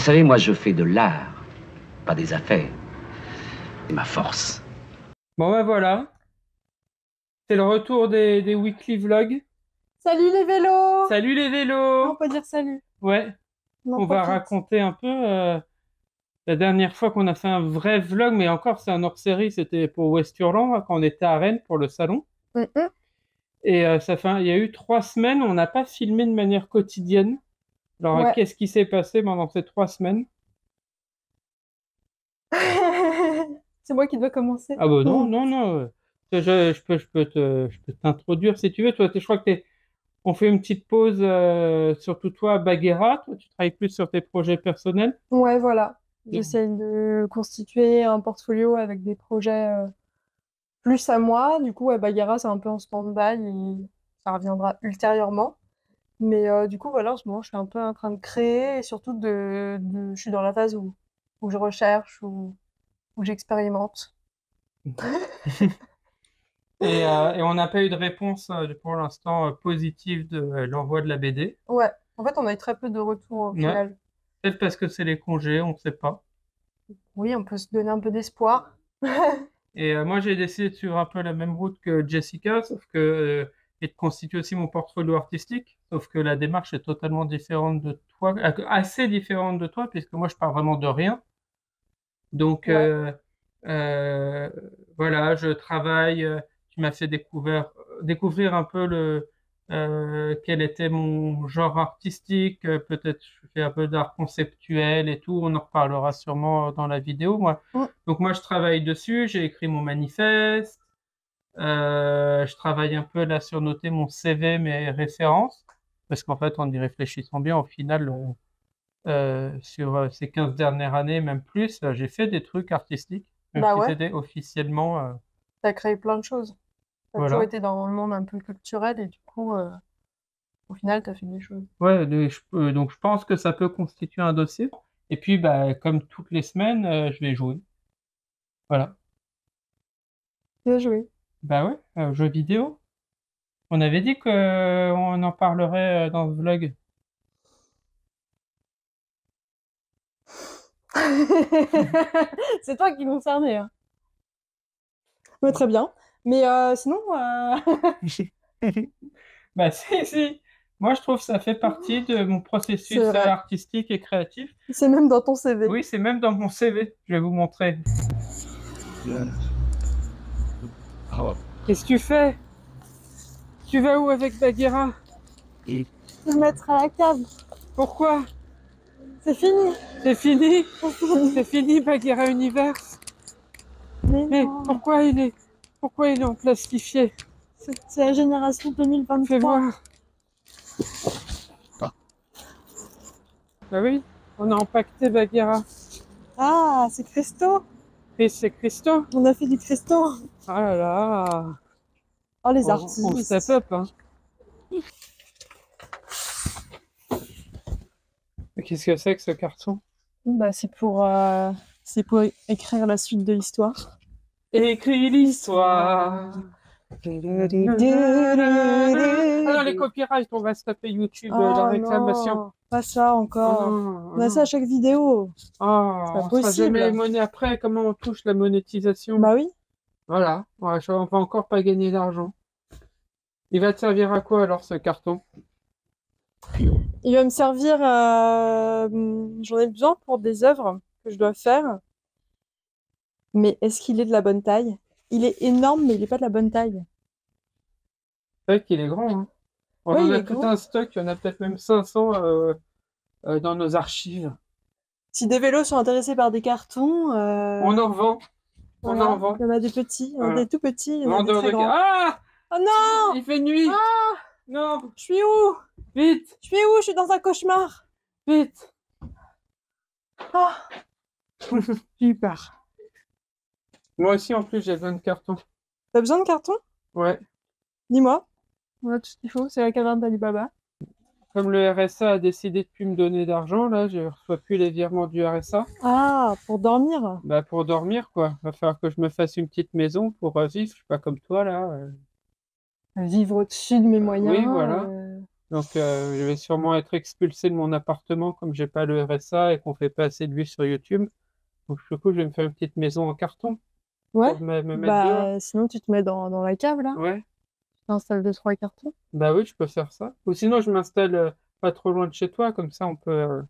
savez, moi, je fais de l'art, pas des affaires. C'est ma force. Bon, ben voilà. C'est le retour des weekly vlogs. Salut les vélos! Salut les On vélos! peut dire salut. Ouais, On en on va profite. raconter un peu la dernière fois qu'on a fait un vrai vlog, mais encore c'est un hors-série, c'était pour Westurland, hein, quand on était à Rennes pour le salon. Mhm. Et il y a eu 3 semaines, on n'a pas filmé de manière quotidienne. Alors, Ouais. qu'est-ce qui s'est passé pendant ces 3 semaines? C'est moi qui dois commencer. Ah bah non, Hmm. non, non. Je peux t'introduire si tu veux. Toi, je crois que on fait une petite pause, surtout toi, Baguera. Toi, tu travailles plus sur tes projets personnels. Ouais, voilà. Donc, J'essaye de constituer un portfolio avec des projets plus à moi. Du coup, ouais, Bagheera, c'est un peu en stand-by et ça reviendra ultérieurement. Mais du coup, voilà, en ce moment, je suis un peu en train de créer et surtout je suis dans la phase où je recherche, où j'expérimente. et on n'a pas eu de réponse pour l'instant positive de l'envoi de la BD. Ouais, en fait, on a eu très peu de retours au Ouais. final. Peut-être parce que c'est les congés, on ne sait pas. Oui, on peut se donner un peu d'espoir. Et moi, j'ai décidé de suivre un peu la même route que Jessica, sauf que et de constituer aussi mon portfolio artistique, sauf que la démarche est totalement différente de toi, assez différente de toi, puisque moi, je pars vraiment de rien. Donc, Ouais. euh, voilà, je travaille. Tu m'as fait découvrir un peu quel était mon genre artistique. Peut-être je fais un peu d'art conceptuel et tout. On en reparlera sûrement dans la vidéo. Mm. Donc moi, je travaille dessus. J'ai écrit mon manifeste. Je travaille un peu là sur noter mon CV, mes références, parce qu'en fait, en y réfléchissant bien, au final, sur ces 15 dernières années, même plus, j'ai fait des trucs artistiques, même Bah si ouais, c'était officiellement, t'as créé plein de choses. T'as toujours voilà. été dans le monde un peu culturel et du coup, au final, t'as fait des choses. Ouais, donc je pense que ça peut constituer un dossier. Et puis, bah, comme toutes les semaines, je vais jouer. Voilà. Bien joué. Bah ouais, jeux vidéo. On avait dit que on en parlerait dans ce vlog. C'est toi qui concernais, hein. Ouais, très bien. Mais sinon, Bah si, si. Moi, je trouve que ça fait partie de mon c'est processus vrai. artistique et créatif. C'est même dans ton CV. Oui, c'est même dans mon CV. Je vais vous montrer. Qu'est-ce que tu fais? Tu vas où avec Bagheera? Je vais me mettre à la cave. Pourquoi? C'est fini. C'est fini? C'est fini. C'est fini, Bagheera Universe? Mais Mais non. pourquoi il est en plastifié? C'est la génération Fais 2023. voir. Bah oui, on a empaqueté Bagheera. Ah, c'est Christo. Et c'est Christo. On a fait du Christo. Ah là là. Oh, les On step artistes. up, hein. Mais qu'est-ce que c'est que ce carton? Bah, c'est pour écrire la suite de l'histoire. Écris l'histoire. Ah non, les copyrights, on va se taper YouTube, la Oh réclamation. non, pas ça Oh encore. non, On a ça à chaque vidéo. oh, C'est pas on sera jamais possible. monnaie après, comment on touche la monétisation? Bah oui. Voilà, ouais, on va encore pas gagner d'argent. Il va te servir à quoi alors ce carton? Il va me servir, j'en ai besoin pour des œuvres que je dois faire. Mais est-ce qu'il est de la bonne taille? Il est énorme, mais il est pas de la bonne taille. C'est vrai qu'il est grand, hein. On Oui, en il a est tout grand. un stock, il y en a peut-être même 500 dans nos archives. Si des vélos sont intéressés par des cartons, On en vend, on en voilà. vend. Il y en a des petits, il y en a Voilà. des tout petits, il y en a des Vendeur très de... grands. Ah! Oh non! Il fait nuit! Ah! Non! Je suis où? Vite! Je suis où? Je suis dans un cauchemar. Vite! Ah! J'ai eu peur. Moi aussi, en plus, j'ai besoin de carton. T'as besoin de cartons? Ouais. Dis-moi. On a tout ce qu'il faut, c'est la caverne d'Alibaba. Comme le RSA a décidé de plus me donner d'argent, là, je reçois plus les virements du RSA. Ah, pour dormir. Bah, pour dormir, quoi. Va falloir que je me fasse une petite maison pour vivre. Je suis pas comme toi, là. Vivre au-dessus de mes moyens. Oui, voilà. Donc, je vais sûrement être expulsé de mon appartement comme j'ai pas le RSA et qu'on fait pas assez de vues sur YouTube. Donc, du coup, je vais me faire une petite maison en carton Ouais. pour me mettre dehors. Bah, sinon, tu te mets dans la cave, là. Ouais, Tu t'installes 2-3 cartons. bah oui, je peux faire ça. Ou sinon, je m'installe pas trop loin de chez toi, comme ça, on peut.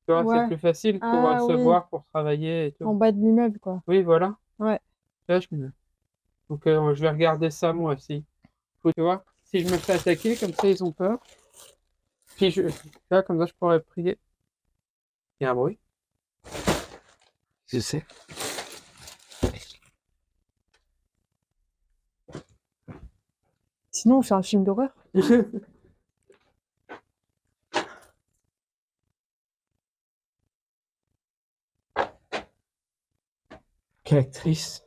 Tu vois, c'est Ouais. plus facile pour Ah se oui, voir, pour travailler et en tout. bas de l'immeuble, quoi. Oui, voilà. Ouais. Là, donc, je vais regarder ça moi aussi. Tu vois, si je me fais attaquer, comme ça, ils ont peur. Puis, là, comme ça, je pourrais prier. Il y a un bruit. Je sais. Sinon, on fait un film d'horreur. Quelle actrice.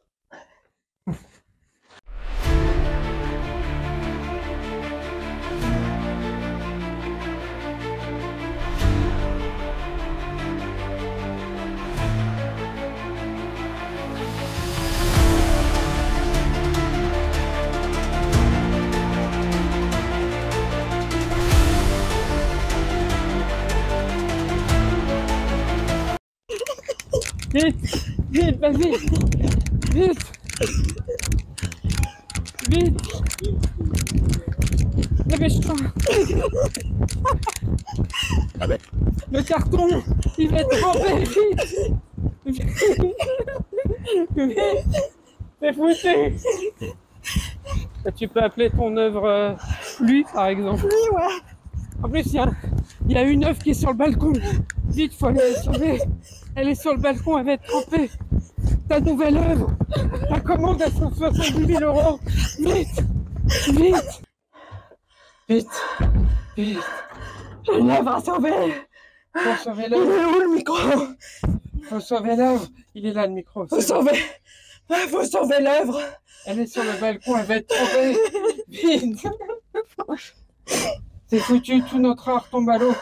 Vite, vite, vas-y, vite, vite, dépêche-toi. Le carton, il va être trempé, vite, vite, c'est foutu. Tu peux appeler ton œuvre lui, par exemple. Oui, ouais. En plus, il y a une œuvre qui est sur le balcon. Vite, faut aller la sauver. Elle est sur le balcon, elle va être trempée. Ta nouvelle œuvre, ta commande à 170 000 euros. Vite, vite, vite, vite. J'ai une œuvre à sauver. Faut sauver Il l'œuvre, est où le micro? faut sauver l'œuvre. Il est là le micro. Faut sauver. Faut sauver l'œuvre. Elle est sur le balcon, elle va être trempée. Vite. C'est foutu, tout notre art tombe à l'eau.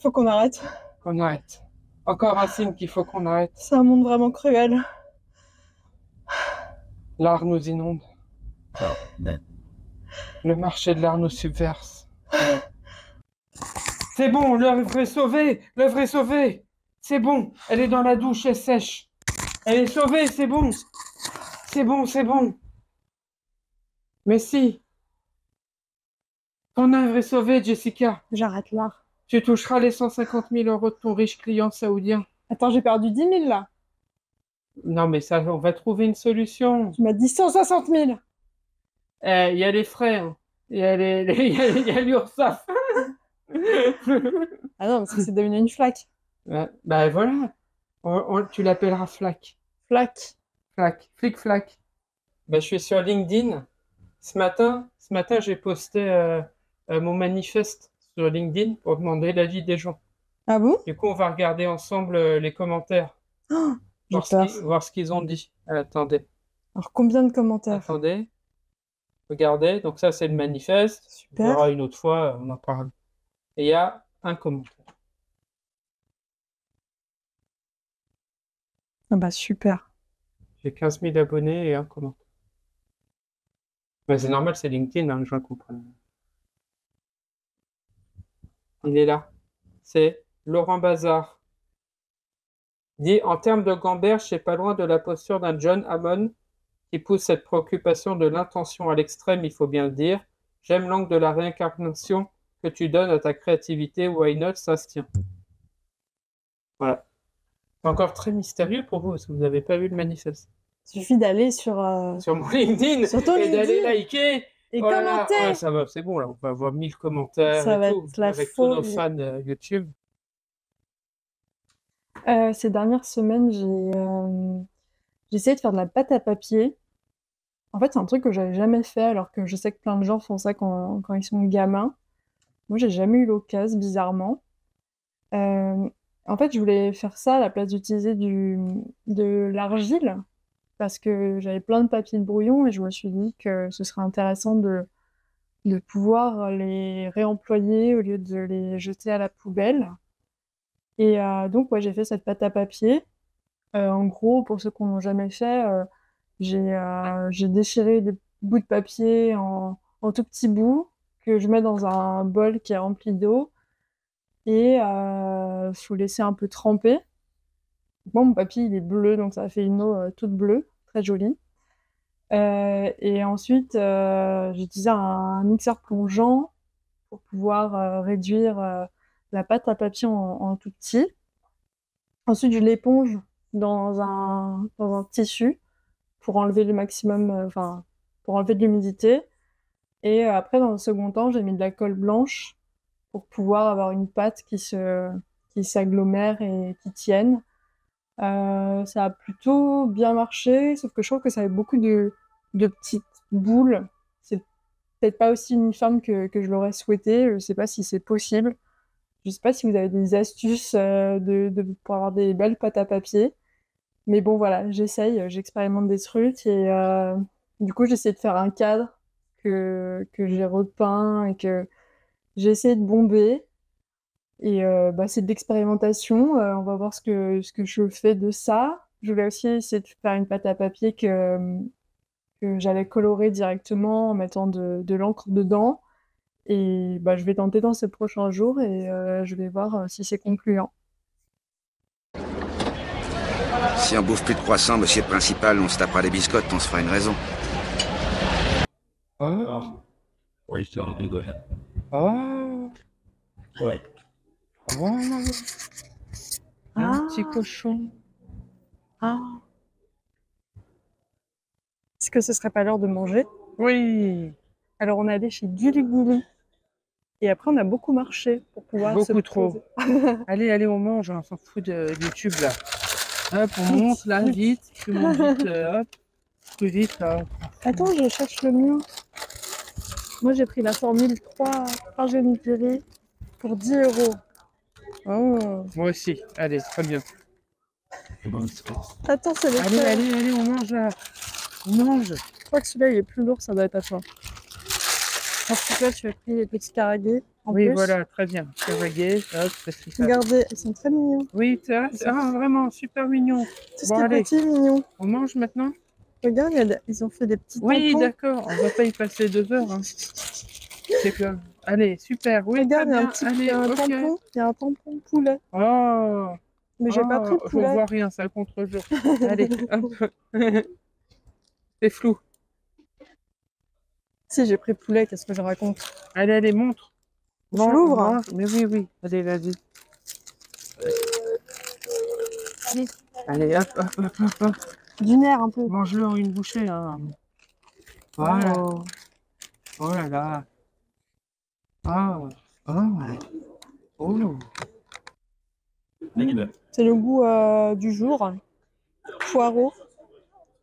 Faut qu'on arrête. Qu'on arrête. Encore un signe qu'il faut qu'on arrête. C'est un monde vraiment cruel. L'art nous inonde. Le marché de l'art nous subverse. C'est bon, l'œuvre est sauvée. L'œuvre est sauvée. C'est bon, elle est dans la douche, elle sèche. Elle est sauvée, c'est bon. C'est bon, c'est bon. Mais si. Ton œuvre est sauvée, Jessica. J'arrête l'art. Tu toucheras les 150 000 euros de ton riche client saoudien. Attends, j'ai perdu 10 000 là. Non, mais ça, on va trouver une solution. Tu m'as dit 160 000. Il y a les frais, hein. Il y a il y a l'URSSAF. Ah non, parce que c'est devenu une flaque. Ouais, bah voilà. Tu l'appelleras Flac. Flaque. Flac. Flic-flac. Bah, je suis sur LinkedIn. Ce matin, j'ai posté mon manifeste sur LinkedIn pour demander l'avis des gens. Ah bon? Du coup, on va regarder ensemble les commentaires, Oh, j'ai peur. voir ce qu'ils ont dit. Attendez, Alors, combien de commentaires? attendez. Regardez. Donc ça, c'est le manifeste. On Super. verra une autre fois, on en parle. Et il y a un commentaire. Ah bah super. J'ai 15 000 abonnés et un commentaire. Mais c'est normal, c'est LinkedIn, hein, je comprends. Il est là. C'est Laurent Bazar. Dit en termes de gamberge, c'est pas loin de la posture d'un John Hammond qui pousse cette préoccupation de l'intention à l'extrême, il faut bien le dire. J'aime l'angle de la réincarnation que tu donnes à ta créativité. Why not, ça se tient. Voilà. C'est encore très mystérieux pour vous, parce que vous n'avez pas vu le manifeste. Il suffit d'aller sur Mon LinkedIn Sur ton et d'aller LinkedIn. liker. et Oh là là, commenter. ouais, ça va, c'est bon là, on va avoir 1000 commentaires Ça et va tout, être la avec tous nos folie. fans YouTube. Ces dernières semaines, j'ai essayé de faire de la pâte à papier. En fait, c'est un truc que j'avais jamais fait, alors que je sais que plein de gens font ça quand ils sont gamins. Moi, j'ai jamais eu l'occasion, bizarrement. En fait, je voulais faire ça à la place d'utiliser de l'argile, parce que j'avais plein de papiers de brouillon et je me suis dit que ce serait intéressant de pouvoir les réemployer au lieu de les jeter à la poubelle. Et donc, ouais, j'ai fait cette pâte à papier. En gros, pour ceux qui n'ont jamais fait, j'ai déchiré des bouts de papier en tout petits bouts que je mets dans un bol qui est rempli d'eau et faut laisser un peu tremper. Bon, mon papy, il est bleu, donc ça fait une eau toute bleue, très jolie. Et ensuite, j'utilise un mixeur plongeant pour pouvoir réduire la pâte à papier en tout petit. Ensuite, je l'éponge dans un tissu pour enlever le maximum, enfin, pour enlever de l'humidité. Et après, dans un second temps, j'ai mis de la colle blanche pour pouvoir avoir une pâte qui s'agglomère et qui tienne. Ça a plutôt bien marché, sauf que je trouve que ça avait beaucoup de petites boules. C'est peut-être pas aussi uniforme que je l'aurais souhaité. Je sais pas si c'est possible. Je sais pas si vous avez des astuces pour avoir des belles pâtes à papier. Mais bon, voilà, j'essaye, j'expérimente des trucs et du coup, j'essaie de faire un cadre que j'ai repeint et que j'ai essayé de bomber. Et bah, c'est de l'expérimentation. On va voir ce que je fais de ça. Je voulais aussi essayer de faire une pâte à papier que j'allais colorer directement en mettant de l'encre dedans. Et bah, je vais tenter dans ces prochains jours et je vais voir si c'est concluant. Si on bouffe plus de croissants, monsieur le principal, on se tapera des biscottes, on se fera une raison. Ah, oui, c'est un rigolo. Ah, ouais. Voilà, un petit cochon. Ah. Est-ce que ce serait pas l'heure de manger? Oui, Alors on est allé chez Guli Guli et après on a beaucoup marché pour pouvoir se beaucoup trop. poser. Allez, allez, on mange, on s'en fout de YouTube là. Hop, on monte là, vite, tu montes vite, hop, plus vite là. Attends, je cherche le mien. Moi j'ai pris la formule 3 génitérés pour 10 euros. Oh. Moi aussi, allez, très bien. Attends, c'est le Allez, frère. allez, allez, on mange là. On mange. Je crois que celui-là il est plus lourd, ça doit être à toi. Parce que toi tu as pris les petits caragués. En Oui, plus. voilà, très bien. C'est reggae, hop, c'est ce qu'il faut. Regardez, ils sont très mignons. Oui, c'est vrai, ah, vraiment, super mignon. Tout ce Bon, qui est allez, petit, mignon. on mange maintenant? Regarde, ils ont fait des petits Oui, tampons. d'accord, on va pas y passer 2 heures. Hein. C'est que... Allez, super, oui, Regarde, il y a très un bien. petit Allez, il y a un ok. tampon. Il y a un tampon poulet. Oh, Mais j'ai pas pris je poulet. vois rien, c'est le contre-jour. Allez, hop. C'est flou. Si, j'ai pris poulet, qu'est-ce que je raconte? Allez, allez, montre. Je l'ouvre. Mange. Mais oui, oui. Allez, vas-y. Allez, hop, hop, hop, hop, hop. Du nerf un peu. Mange-le en une bouchée. Hein. Voilà. Oh. Oh là là. Oh. Oh. C'est le goût du jour. Poireau.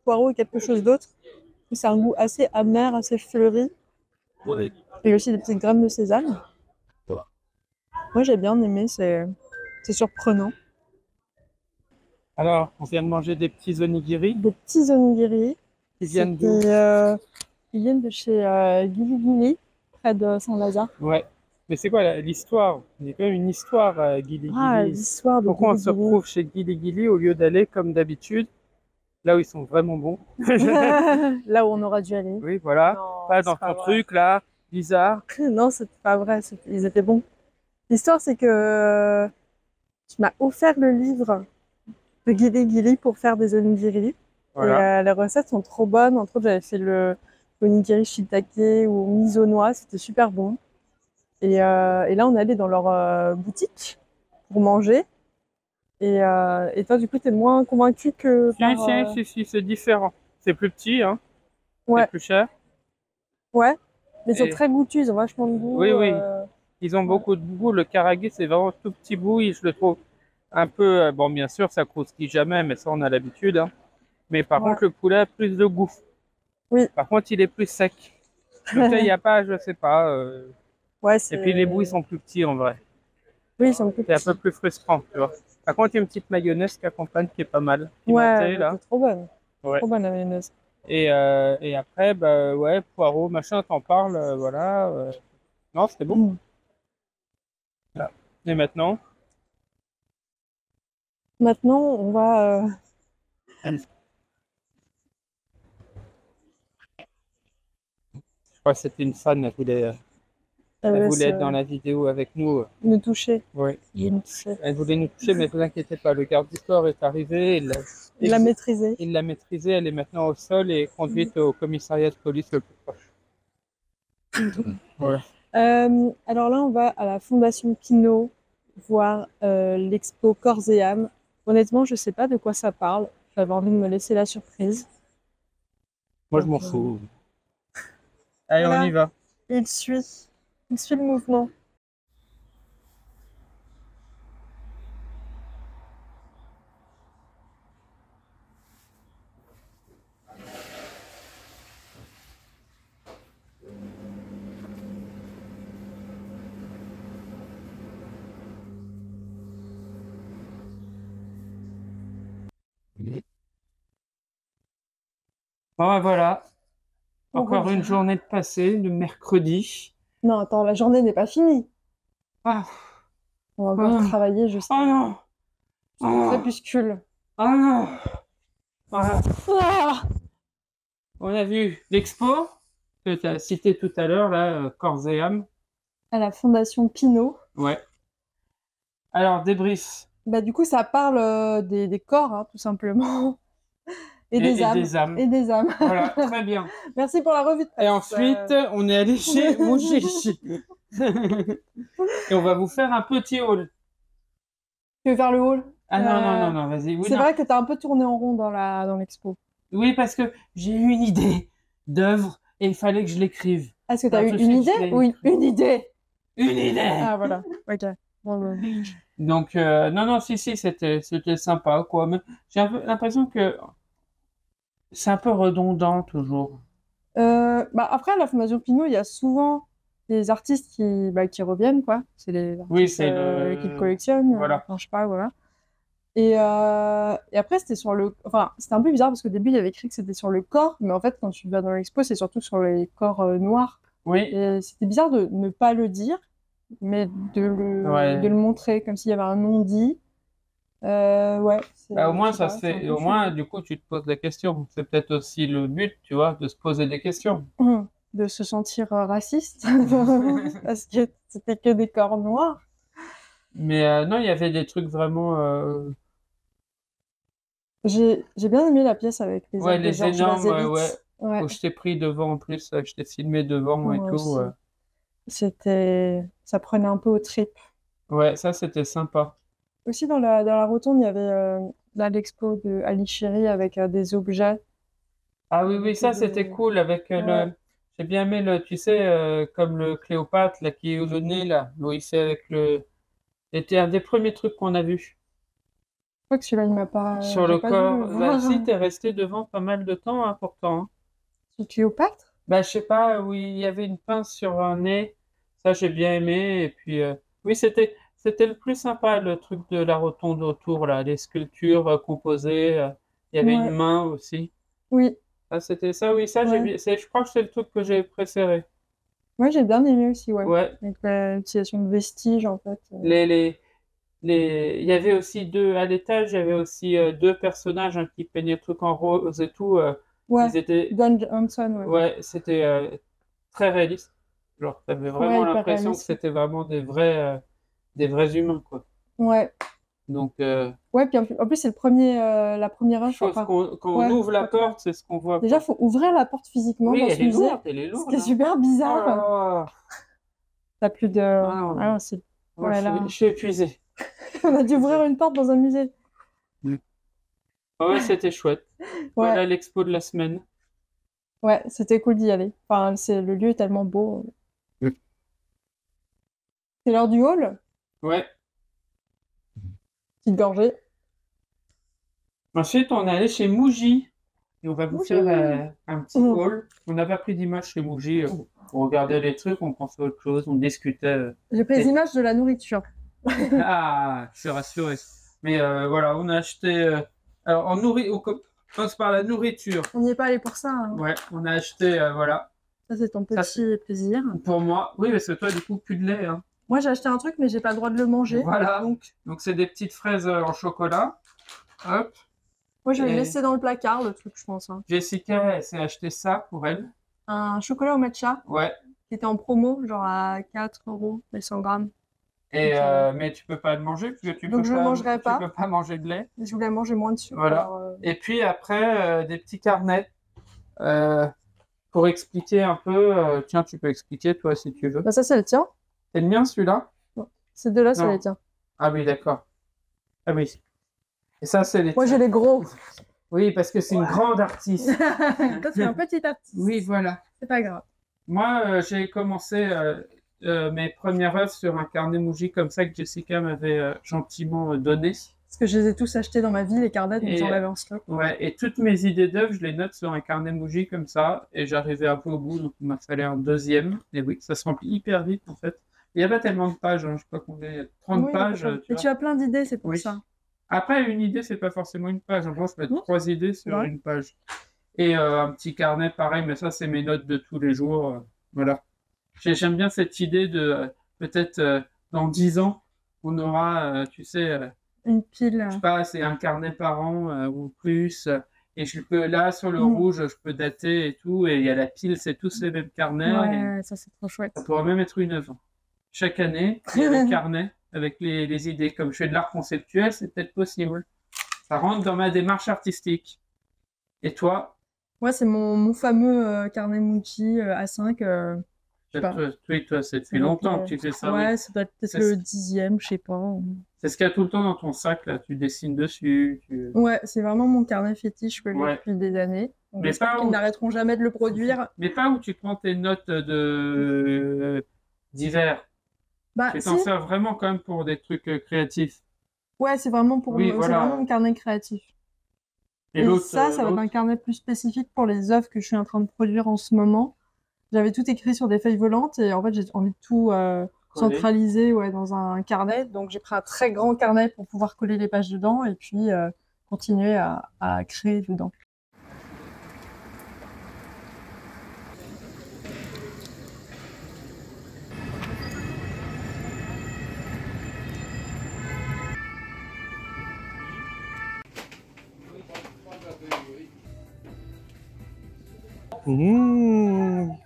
Poireau et quelque chose d'autre. C'est un goût assez amer, assez fleuri. Et aussi des petites graines de sésame. Moi, j'ai bien aimé, c'est surprenant. Alors, on vient de manger des petits onigiri Des petits onigiri. qui viennent d'où? Ils viennent de chez Gili Gili, près de Saint-Lazare. Ouais. Mais c'est quoi l'histoire? Il y a quand même une histoire, Gili Ah, Gili. l'histoire de Pourquoi on Gili se Gili. retrouve chez Gili Gili au lieu d'aller comme d'habitude, là où ils sont vraiment bons? Là où on aura dû aller. Oui, voilà. Non, Pas c'est dans pas ton vrai. truc là, bizarre. Non, c'était pas vrai, ils étaient bons. L'histoire, c'est que tu m'as offert le livre de Gili Gili pour faire des onigiri. Voilà. Et les recettes sont trop bonnes. Entre autres, j'avais fait le onigiri shiitake ou miso noix, c'était super bon. Et là, on est allé dans leur boutique pour manger. Et toi, du coup, t'es moins convaincu que par... Si, c'est différent. C'est plus petit, hein. Ouais, C'est plus cher. ouais. Mais ils sont Et- très goûtus, ils ont vachement de goût. Oui, oui. Ils ont beaucoup de goût. Le karagé, c'est vraiment tout petit bout. Et je le trouve un peu, bon, bien sûr, ça croustille jamais, mais ça, on a l'habitude. Hein. Mais par Ouais. contre, le poulet a plus de goût. Oui. Par contre, il est plus sec. Donc là, il n'y a pas, je sais pas. Ouais, Et puis les bouts, ils sont plus petits en vrai. Oui, ils sont plus C'est un petits. peu plus frustrant, tu vois. Par contre, il y a une petite mayonnaise qui accompagne, qui est pas mal. Ouais, Pimentée, là. c'est trop bonne. Ouais. Trop bonne la mayonnaise. Et après, bah ouais, poireaux, machin, t'en parles, voilà. Non, c'était bon. Mm. Voilà. Et maintenant, Maintenant, on va... je crois que c'était une fan, elle voulait Elle Elle laisse, voulait être dans la vidéo avec nous. nous toucher. Ouais. Il nous touchait. Elle voulait nous toucher, mais vous inquiétez pas, le garde du corps est arrivé. Il l'a maîtrisé. il l'a maîtrisée, elle est maintenant au sol et conduite au commissariat de police le plus proche. Voilà. Alors là, on va à la Fondation Pinault voir l'expo Corps et âme. Honnêtement, je sais pas de quoi ça parle. J'avais envie de me laisser la surprise. Moi, je m'en fous. Allez, Voilà. on y va. Il suit le mouvement. Bon, ben voilà. On Encore revient. une journée de passé, le mercredi. Non, attends, la journée n'est pas finie. Ah, On va encore Ah. travailler jusqu'au oh non! Oh, crépuscule. oh non! Voilà. Ah On a vu l'expo que tu as cité tout à l'heure, là, Corps et âme. à la Fondation Pinault. Ouais. Alors, débrief. Bah, du coup, ça parle des corps, hein, tout simplement. Et des âmes. des âmes. Et des âmes. Voilà, très bien. Merci pour la revue de presse. Et ensuite, on est allé chez Mouchichi. Et on va vous faire un petit haul. Tu veux faire le hall? Ah non, vas-y. Oui, C'est non. vrai que tu as un peu tourné en rond dans l'expo. Oui, parce que j'ai eu une idée d'œuvre et il fallait que je l'écrive. Est-ce que tu as Non, eu tout de une suite, idée? je l'ai Oui, une idée. Une idée! Ah, voilà. Ok. Bon. Donc, non, si, c'était sympa, quoi. Mais j'ai un peu l'impression que c'est un peu redondant, toujours. Bah, après, à la Fondation Pinault, il y a souvent des artistes qui reviennent, quoi. C'est les Oui, artistes c'est le... qui le collectionnent. Voilà. Enfin, je sais pas, voilà. Et après, c'était sur le... Enfin, c'était un peu bizarre parce qu'au début, il y avait écrit que c'était sur le corps, mais en fait, quand tu vas dans l'expo, c'est surtout sur les corps noirs. Oui, Et c'était bizarre de ne pas le dire, mais Ouais. de le montrer comme s'il y avait un non-dit. Ouais. bah, au moins, je sais ça pas, se c'est un fait. peu Au moins, chelou. du coup, tu te poses des questions. C'est peut-être aussi le but, tu vois, de se poser des questions. De se sentir raciste parce que c'était que des corps noirs. Mais non, il y avait des trucs vraiment... J'ai bien aimé la pièce avec les Ouais, ailes de les Georges énormes, Lazarevitz. Ouais. où je t'ai pris devant en plus, je t'ai filmé devant et Moi tout. aussi. Ça prenait un peu aux tripes. Ouais, ça, c'était sympa. Aussi dans la rotonde, il y avait là l'expo de Ali Chéri avec des objets. Ah oui, oui, ça, Des- c'était cool avec Ouais. le... J'ai bien aimé le, tu sais, comme le Cléopâtre, là, qui est au nez, là, où il fait avec le... C'était un des premiers trucs qu'on a vu. Je crois que celui-là, il m'a pas. Sur j'ai le pas corps. dû le Bah, voir. si, t'es resté devant pas mal de temps, hein, pourtant. Hein. Sur Cléopâtre? Bah, je sais pas, où il y avait une pince sur un nez. Ça, j'ai bien aimé. Et puis, oui, c'était le plus sympa, le truc de la rotonde autour, là, les sculptures composées. Il y avait Ouais. une main aussi. Oui. Ah, c'était ça, oui, ça, Ouais. je crois que c'est le truc que j'ai préféré. Moi, j'ai bien aimé aussi, ouais. Ouais. Avec l'utilisation de vestiges, en fait. Il y avait aussi à l'étage, il y avait aussi deux personnages hein, qui peignaient le truc en rose et tout. Ouais. Ils étaient, Dwayne Johnson, ouais. ouais, c'était très réaliste. Genre, t'avais vraiment Ouais, hyper l'impression que réaliste. c'était vraiment des vrais humains, quoi. Ouais. Donc, Ouais, puis en plus, c'est la première œuvre. chose Enfin, quand ouais, on ouvre la ouais. porte, c'est ce qu'on voit. déjà, Quoi. faut ouvrir la porte physiquement Oui, dans elle ce est musée. lourde, elle est Ce lourde. qui est hein. super Oh bizarre. là là. T'as plus de... Ah non. Ah non, c'est... Moi, Ouais, là. je suis épuisé. On a dû ouvrir une porte dans un musée. Ouais, c'était chouette. Ouais, Voilà l'expo de la semaine. ouais, c'était cool d'y aller. Enfin, le lieu est tellement beau. Mm. C'est l'heure du hall. Ouais. Petite gorgée. Ensuite, on est allé chez Mouji. Et on va vous Mouji. faire un petit Mm. haul. On n'a pas pris d'image chez Mouji. On regardait les trucs, on pensait à autre chose, on discutait. J'ai pris les images de la nourriture. Ah, je suis rassuré. Mais voilà, on a acheté. Alors, on commence par la nourriture. On n'y est pas allé pour ça, hein. Ouais, on a acheté, voilà. Ça, c'est ton Ça, petit plaisir. Pour moi, oui, parce que toi, du coup, plus de lait. Hein. Moi, j'ai acheté un truc, mais j'ai pas le droit de le manger. Voilà. Donc, c'est des petites fraises en chocolat. Hop. Moi, je vais Et- le laisser dans le placard, le truc, je pense, hein. Jessica, elle s'est acheté ça pour elle. Un chocolat au matcha. Ouais. qui était en promo, genre à 4 € les 100 grammes. Et, Ok. mais tu peux pas le manger parce que Donc, je le mangerai pas. tu peux pas manger de lait. Je voulais manger moins de sucre. Voilà. alors, Et puis après, des petits carnets euh, pour expliquer un peu. Tiens, tu peux expliquer toi si tu veux. Bah, ça, c'est le tien. C'est le mien celui-là? Ces deux-là, c'est Non. les tiens. Ah oui, d'accord. Ah oui. Et ça, c'est les Moi, j'ai tiens. les gros. Oui, parce que c'est une grande artiste. Toi, tu es un petit artiste. Oui, voilà. C'est pas grave. Moi, j'ai commencé mes premières œuvres sur un carnet Muji comme ça que Jessica m'avait gentiment donné. Parce que je les ai tous achetés dans ma vie, les carnets, donc Et, j'en avais en stock. Ouais, et toutes mes idées d'œuvres, je les note sur un carnet Muji comme ça, et j'arrivais un peu au bout, donc il m'a fallu un deuxième. Et oui, ça se remplit hyper vite en fait. Il n'y a pas tellement de pages, hein, je crois qu'on est 30 Oui, pages. d'accord. Tu Et vois. tu as plein d'idées, c'est pour Oui. ça. Après, une idée, c'est pas forcément une page. En gros, je peux mettre Non. 3 idées sur Ouais. une page. Et un petit carnet pareil, mais ça, c'est mes notes de tous les jours. Voilà. J'aime bien cette idée de peut-être dans 10 ans, on aura, tu sais, Une pile. je sais pas, c'est un carnet par an ou plus. Et je peux, là, sur le Mm. rouge, je peux dater et tout. Et il y a la pile, c'est tous les mêmes carnets. Et Ouais, ça, c'est trop chouette. ça pourrait même être une œuvre. Chaque année, il y a des carnets avec les idées. Comme je fais de l'art conceptuel, c'est peut-être possible. Ça rentre dans ma démarche artistique. Et toi, Moi, c'est mon fameux carnet Muji A5. Je sais pas. toi, c'est depuis Ça doit longtemps être, que tu fais ça. Ouais, Oui. ça doit être peut-être C'est- le 10e, je sais pas. C'est ce qu'il y a tout le temps dans ton sac, là. Tu dessines dessus. Ouais, c'est vraiment mon carnet fétiche que j'ai Ouais. depuis des années. Donc, Mais j'espère pas qu'ils où- n'arrêteront jamais de le produire. Mais pas où tu prends tes notes d'hiver. Bah, Tu si. t'en sers vraiment quand même pour des trucs créatifs. Ouais, c'est vraiment Oui, c'est voilà. vraiment mon carnet créatif. Et Et l'autre, ça va être un carnet plus spécifique pour les œuvres que je suis en train de produire en ce moment. J'avais tout écrit sur des feuilles volantes et en fait, j'ai envie de tout Coller. centraliser dans un carnet. Donc, j'ai pris un très grand carnet pour pouvoir coller les pages dedans et puis continuer à créer dedans.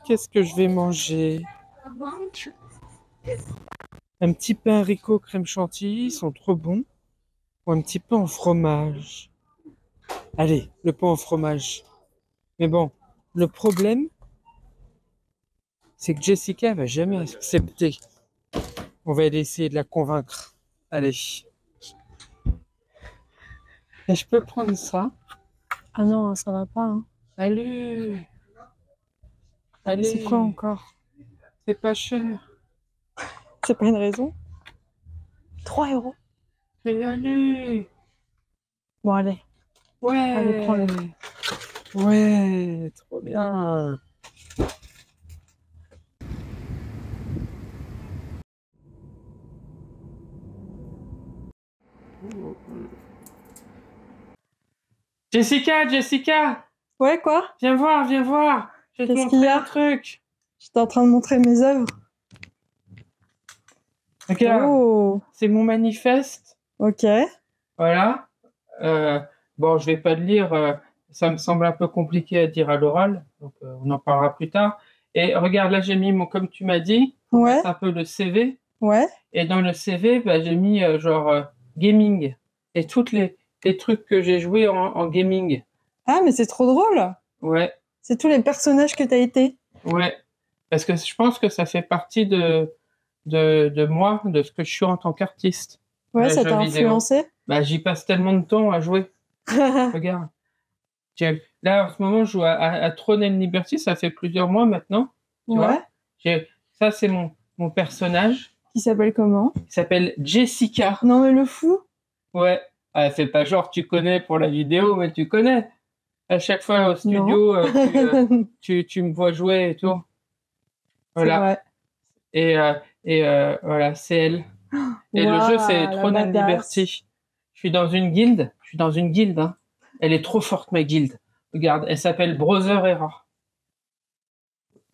Qu'est-ce que je vais manger? Un petit pain haricot crème chantilly, ils sont trop bons. Ou un petit pain au fromage. Allez, le pain au fromage. Mais bon, le problème, c'est que Jessica va jamais accepter. On va essayer de la convaincre. Allez. Et je peux prendre ça? Ah non, ça va pas. Hein. Allez. Allez. C'est quoi encore? C'est pas cher. C'est pas une raison? 3 €. Mais allez. Bon, allez. Ouais. Allez, prends-le. Ouais, trop bien. Jessica, Ouais, quoi? viens voir, viens voir. Je vais te Qu'est-ce qu'il montrer y a? un truc. J'étais en train de montrer mes œuvres. Regarde, Oh, c'est mon manifeste. ok. Voilà. Bon, je vais pas le lire. Ça me semble un peu compliqué à dire à l'oral. Donc, on en parlera plus tard. Et regarde, là, j'ai mis comme tu m'as dit, Ouais, c'est un peu le CV. ouais. Et dans le CV, bah, j'ai mis gaming. Et toutes les trucs que j'ai joués en gaming. Ah, mais c'est trop drôle. Ouais, C'est tous les personnages que t'as été. ouais. Parce que je pense que ça fait partie de moi, de ce que je suis en tant qu'artiste. Ouais, Les ça jeux t'a vidéo. influencé. Bah, j'y passe tellement de temps à jouer. Regarde. Là, en ce moment, je joue à Throne and Liberty. Ça fait plusieurs mois maintenant. Tu Ouais. vois. Ça, c'est mon personnage. Qui s'appelle comment? Il s'appelle Jessica. Non, mais le fou. Ouais. Ah, fais pas genre tu connais pour la vidéo, mais tu connais. À chaque fois au studio, tu me vois jouer et tout. Voilà. C'est vrai. Et voilà, c'est elle. Et le jeu, c'est Waouh, la Throne and badass. Liberty. Je suis dans une guilde. Hein. Elle est trop forte, ma guilde. Regarde, elle s'appelle Brother Era.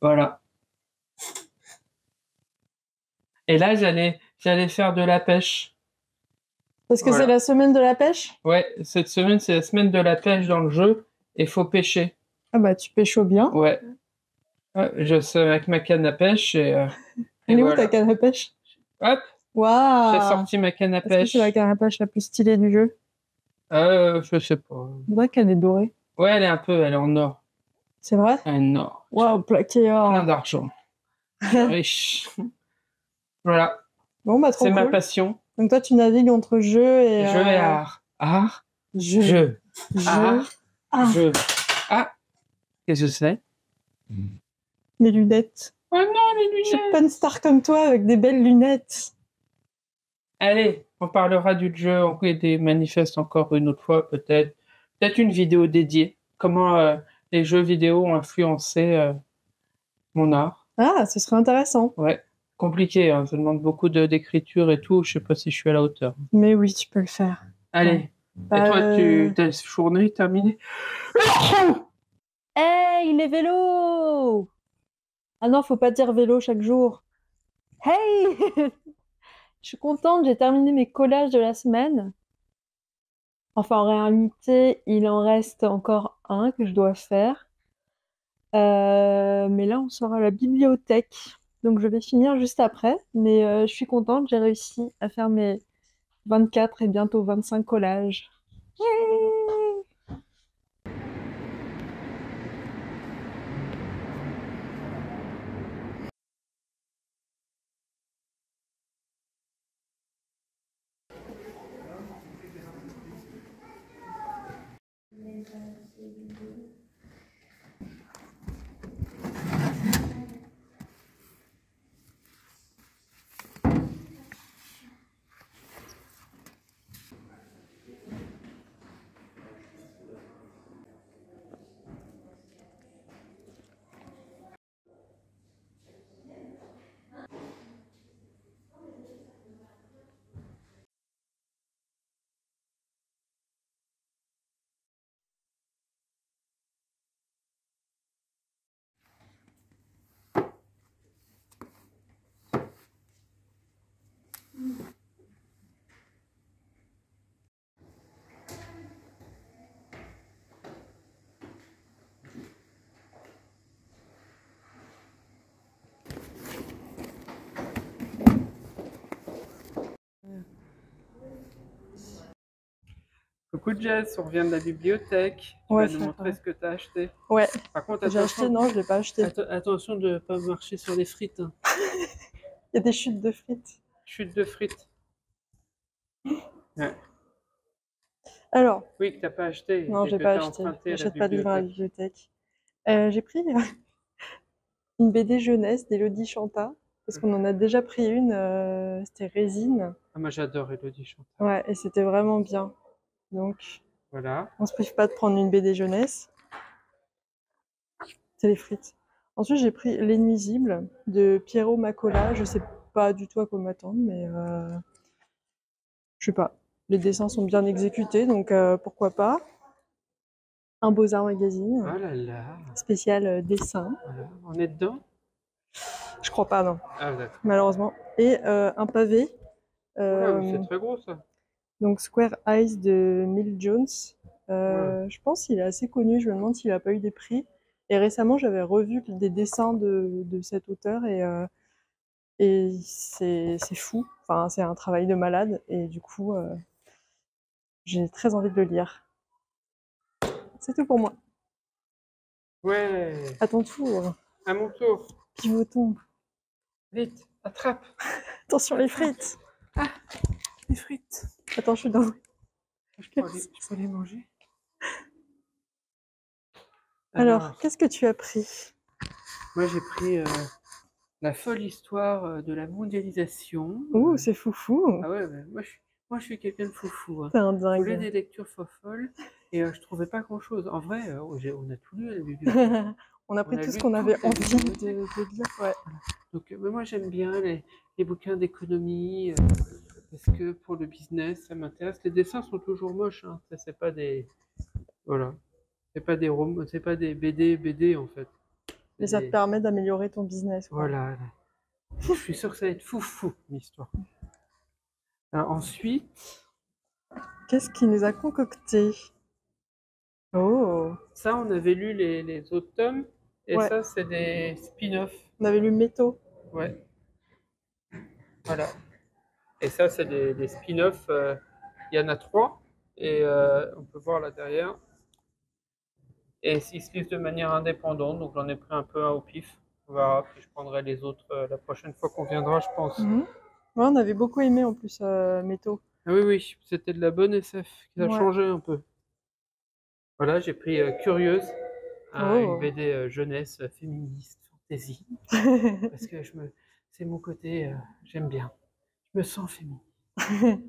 Voilà. Et là, j'allais faire de la pêche. Parce que Voilà. c'est la semaine de la pêche? Ouais, cette semaine, c'est la semaine de la pêche dans le jeu. Et faut pêcher. Ah bah, tu pécho bien. Ouais. Je suis avec ma canne à pêche et Elle est où ta voilà. canne à pêche? Hop, j'ai Waouh! sorti ma canne à Est-ce que c'est la pêche. canne à pêche la plus stylée du jeu? Je sais pas. On dirait qu'elle est dorée. Ouais, elle est en or. C'est vrai? Elle est en or. Waouh, plaqué Plein or. d'argent. Je suis riche. Voilà, Bon, bah, trop c'est ma cool. passion. Donc, toi, tu navigues entre jeu et. Jeu et art. Art, Jeu. jeu, Jeu. art, Ah, jeu. Ah, qu'est-ce que c'est? les lunettes. Oh non, les Je suis lunettes! pas une star comme toi avec des belles lunettes. Allez, on parlera du jeu, on fait des manifestes encore une autre fois, peut-être. Peut-être une vidéo dédiée. Comment les jeux vidéo ont influencé mon art. Ah, ce serait intéressant. Ouais, compliqué, hein, ça demande beaucoup d'écriture et tout. Je sais pas si je suis à la hauteur. Mais oui, tu peux le faire. Allez, et toi, ta journée terminée? Hey, les vélos! Ah non, faut pas dire vélo chaque jour. Hey! Je suis contente, j'ai terminé mes collages de la semaine. Enfin, en réalité, il en reste encore un que je dois faire. Mais là, on sort à la bibliothèque. Donc, je vais finir juste après. Mais je suis contente, j'ai réussi à faire mes 24 et bientôt 25 collages. Yay! Coucou Jess, on revient de la bibliothèque. Tu Ouais, vas nous ça montrer va. ce que tu as acheté. Ouais, Par contre, j'ai acheté, non, je l'ai pas acheté. attention de ne pas marcher sur les frites. Hein. Il y a des chutes de frites. Chute de frites. Ouais. Alors, Oui, que tu n'as pas acheté. non, et j'ai que pas t'as acheté. emprunté à la J'achète pas de livres à la bibliothèque. bibliothèque. J'ai pris une BD jeunesse d'Élodie Chanta, parce qu'on en a déjà pris une, c'était Résine. Ah, moi j'adore Élodie Chantal. Ouais, et c'était vraiment bien. Donc, Voilà. on se prive pas de prendre une BD jeunesse. C'est les frites. Ensuite, j'ai pris Les Nuisibles de Piero Macola. Je sais pas du tout à quoi m'attendre, mais je sais pas. Les dessins sont bien exécutés, donc pourquoi pas. Un Beaux-Arts Magazine, Oh là là. spécial dessin. Voilà. On est dedans? Je crois pas, non, Ah, d'accord. malheureusement. Et un pavé. Oula, c'est très gros ça. Donc Square Eyes de Mill Jones. Ouais. Je pense qu'il est assez connu. Je me demande s'il a pas eu des prix. Et récemment, j'avais revu des dessins de cet auteur et c'est fou. Enfin, c'est un travail de malade. Et du coup, j'ai très envie de le lire. C'est tout pour moi. Ouais. À ton tour. À mon tour. Pivotons. Vite, attrape. Attention les frites. Les frites. Attends, je suis dans. Je peux les manger? Alors, qu'est-ce que tu as pris? Moi j'ai pris La folle histoire de la mondialisation. Ouh, c'est foufou. Ah ouais, moi je suis quelqu'un de foufou. Hein. T'es un Je voulais dingue. des lectures folles et je trouvais pas grand-chose. En vrai, on a tout lu à la bibliothèque. On a pris On a tout ce lu qu'on avait toute la envie bibliothèque. de lire. Ouais. Donc mais moi j'aime bien les bouquins d'économie parce que pour le business ça m'intéresse. Les dessins sont toujours moches. Hein. Ça c'est pas des voilà, c'est pas des c'est pas des BD en fait. Mais ça te Des- permet d'améliorer ton business. Quoi. Voilà. Je suis sûr que ça va être foufou l'histoire. Alors, ensuite, Qu'est-ce qui nous a concocté? Oh, ça on avait lu les autres tomes Et Ouais. ça, c'est des spin-offs. On avait lu Métaux. Ouais. Voilà. Et ça, c'est des spin-offs. Il y en a 3. Et on peut voir là derrière. Et ils se lisent de manière indépendante. Donc j'en ai pris un peu un au pif. On verra. Puis je prendrai les autres la prochaine fois qu'on viendra, je pense. Mhm. Ouais, on avait beaucoup aimé en plus Métaux. Ah oui, oui. C'était de la bonne SF qui a Ouais. changé un peu. Voilà, j'ai pris Curieuse. Oh. Une BD jeunesse féministe, fantasy. Parce que c'est mon côté, j'aime bien. Je me sens féminine.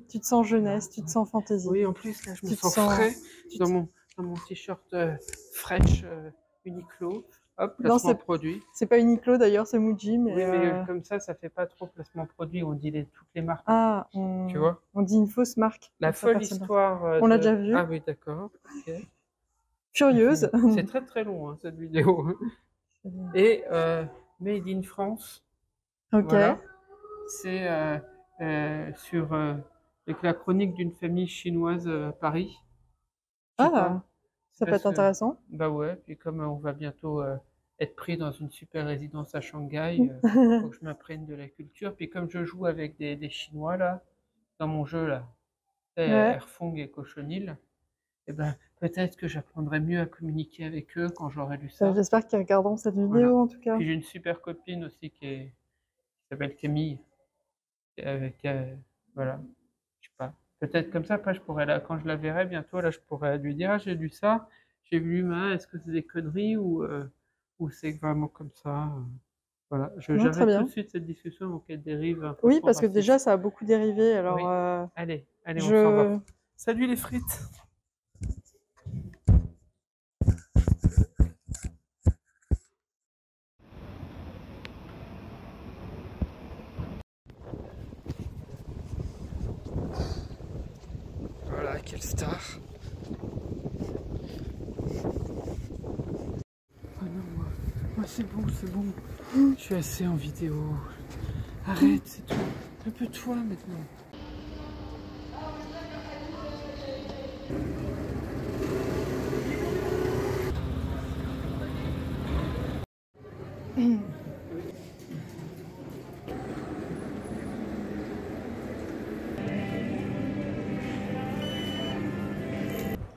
Tu te sens jeunesse, tu te sens fantaisie. Oui, en plus, là, je me Tu te sens sens- frais tu dans te- mon t-shirt Fresh Uniqlo. Hop, Non, placement produit. C'est pas Uniqlo d'ailleurs, c'est Muji, mais. Oui, mais comme ça fait pas trop placement produit. On dit toutes les marques. Ah, Tu vois? on dit une fausse marque. La pour sa folle personne. histoire. On l'a déjà vu. Ah oui, d'accord. Ok. Furieuse. C'est très très long, hein, cette vidéo. Et Made in France. Ok. Voilà. C'est sur la chronique d'une famille chinoise à Paris. Je sais Ah, pas. ça peut Parce être que- intéressant. Bah ouais, puis comme on va bientôt être pris dans une super résidence à Shanghai, faut que je m'apprenne de la culture. Puis comme je joue avec des Chinois là, dans mon jeu là, Ouais. Erfong et Cochonil, et ben peut-être que j'apprendrai mieux à communiquer avec eux quand j'aurai lu ça. J'espère qu'ils regarderont cette vidéo Voilà. en tout cas. Puis j'ai une super copine aussi qui s'appelle Camille. Avec, voilà, je sais pas. Peut-être comme ça, après, quand je la verrai bientôt, là, je pourrais lui dire, ah, j'ai lu ça, j'ai lu, est-ce que c'est des conneries ou c'est vraiment comme ça voilà, Non, j'arrête très bien. tout de suite cette discussion avant qu'elle dérive un peu Oui, trop parce que raciste. déjà ça a beaucoup dérivé. Alors, Oui. Allez, on je- s'en va. Salut les frites. Voilà, quelle star. Oh non, moi c'est bon, c'est bon. Je suis assez en vidéo. Arrête, c'est tout. Un peu toi maintenant.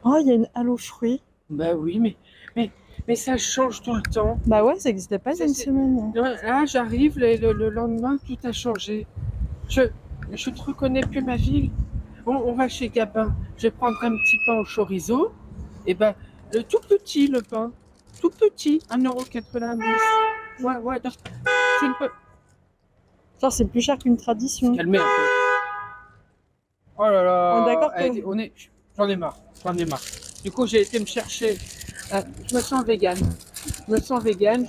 Oh, il y a une halo fruits. Bah oui, mais ça change tout le temps. Bah ouais, ça n'existait pas il y a une semaine. Là, j'arrive, le lendemain, tout a changé. Je ne reconnais plus ma ville. On va chez Gabin. Je vais prendre un petit pain au chorizo. Et ben, le tout petit, le pain. Tout petit, 1,90 €. Ouais, non, je ne peux Genre, c'est plus cher qu'une tradition. calmer un peu. Oh là là. On est d'accord Allez, j'en ai marre. Du coup, j'ai été me chercher. Je me sens vegan.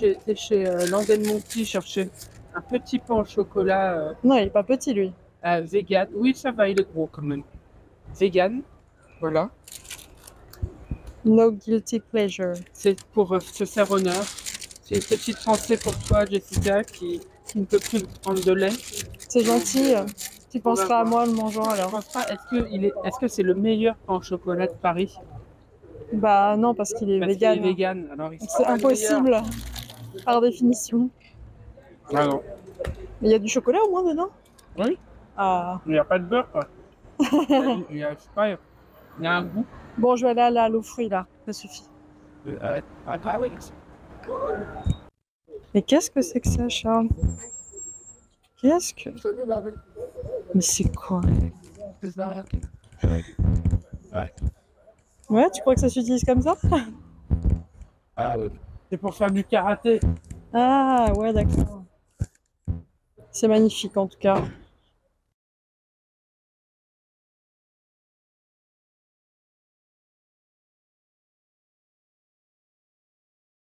J'ai été chez Landelmonti chercher un petit pain au chocolat Non, il est pas petit lui. vegan. Oui, ça va, il est gros quand même. Vegan. Voilà. No guilty pleasure. C'est pour se faire honneur. C'est une petite pensée pour toi, Jessica, qui ne peut plus prendre de lait. C'est gentil. Tu penseras à moi en le mangeant Je alors. pense pas. Est-ce que c'est le meilleur pain au chocolat de Paris? Bah non, parce qu'il est Parce qu'il vegan. est vegan. Alors il C'est sera pas le meilleur. impossible, par définition. Ah non. Mais il y a du chocolat au moins dedans? Oui. Ah. Il n'y a pas de beurre, quoi. Il y a, je sais pas, il y a un goût. Bon, je vais aller à la halo fruits là, ça suffit. Ah oui. Mais qu'est-ce que c'est que ça, Charles? Qu'est-ce que... Mais c'est quoi? Ouais, tu crois que ça s'utilise comme ça? C'est pour faire du karaté. Ah, ouais, d'accord. C'est magnifique en tout cas.